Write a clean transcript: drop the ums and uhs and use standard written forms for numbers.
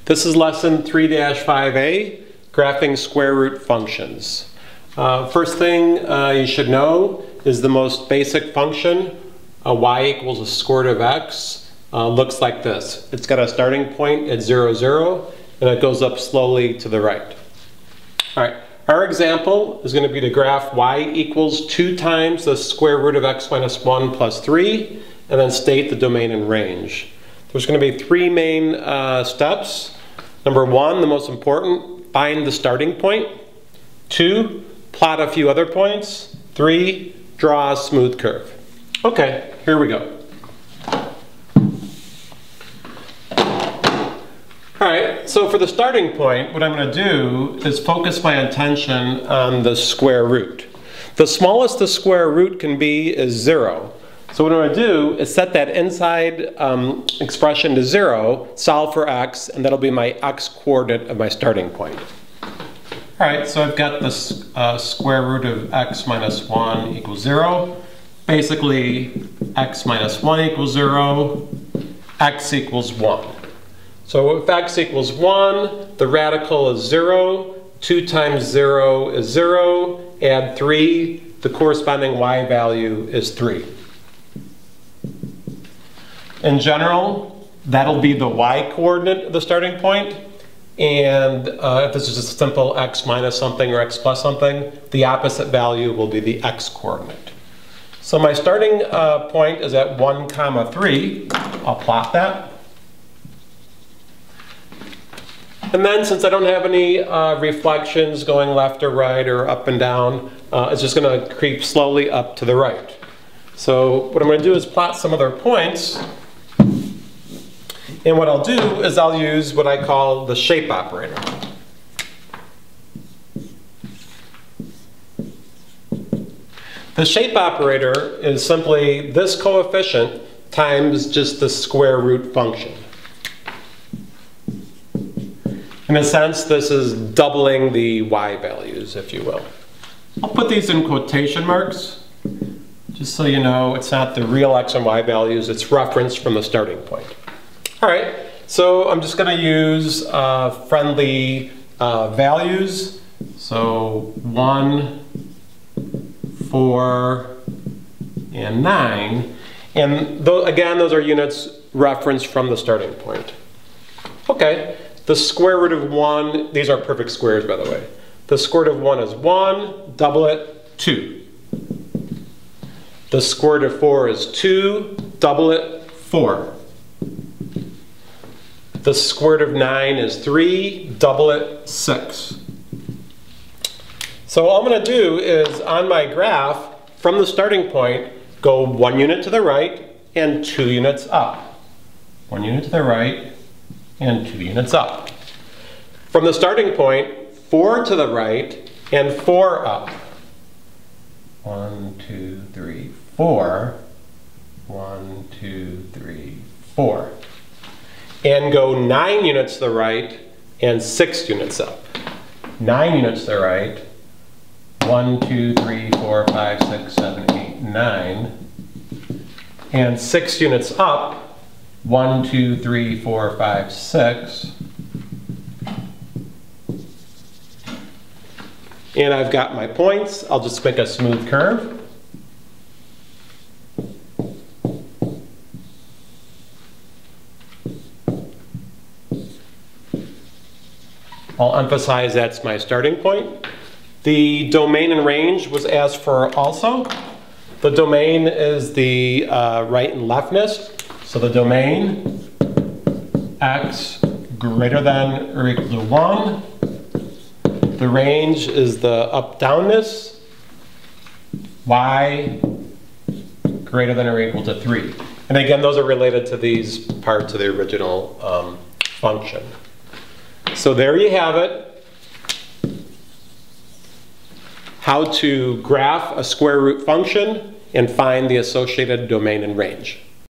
This is lesson 3-5A, graphing square root functions. First thing you should know is the most basic function, y equals the square root of x, looks like this. It's got a starting point at 0, 0, and it goes up slowly to the right. All right, our example is going to be to graph y equals 2 times the square root of x minus 1 plus 3, and then state the domain and range. There's going to be 3 main steps. Number 1, the most important, find the starting point. 2, plot a few other points. 3, draw a smooth curve. Okay, here we go. Alright, so for the starting point, what I'm going to do is focus my attention on the square root. The smallest the square root can be is 0. So what I'm going to do is set that inside expression to 0, solve for x, and that'll be my x coordinate of my starting point. Alright, so I've got this square root of x minus 1 equals 0. Basically, x minus 1 equals 0, x equals 1. So if x equals 1, the radical is 0, 2 times 0 is 0, add 3, the corresponding y value is 3. In general, that'll be the y coordinate of the starting point, and if this is just a simple x minus something or x plus something, the opposite value will be the x coordinate. So my starting point is at 1, 3. I'll plot that. And then since I don't have any reflections going left or right or up and down, it's just going to creep slowly up to the right. So what I'm going to do is plot some other points. And what I'll do is I'll use what I call the shape operator. The shape operator is simply this coefficient times just the square root function. In a sense, this is doubling the y values, if you will. I'll put these in quotation marks, just so you know it's not the real x and y values, it's referenced from the starting point. All right, so I'm just going to use friendly values. So 1, 4, and 9. And again, those are units referenced from the starting point. Okay, the square root of 1, these are perfect squares, by the way. The square root of 1 is 1, double it, 2. The square root of 4 is 2, double it, 4. The square root of 9 is 3, double it, 6. So all I'm going to do is, on my graph, from the starting point, go 1 unit to the right and 2 units up. 1 unit to the right and 2 units up. From the starting point, 4 to the right and 4 up. 1, 2, 3, 4. 1, 2, 3, 4. And go 9 units to the right and 6 units up. 9 units to the right, 1, 2, 3, 4, 5, 6, 7, 8, 9. And 6 units up, 1, 2, 3, 4, 5, 6. And I've got my points. I'll just make a smooth curve. I'll emphasize that's my starting point. The domain and range was asked for also. The domain is the right and leftness. So the domain, x greater than or equal to 1. The range is the up-downness, y greater than or equal to 3. And again, those are related to these parts of the original function. So there you have it, how to graph a square root function and find the associated domain and range.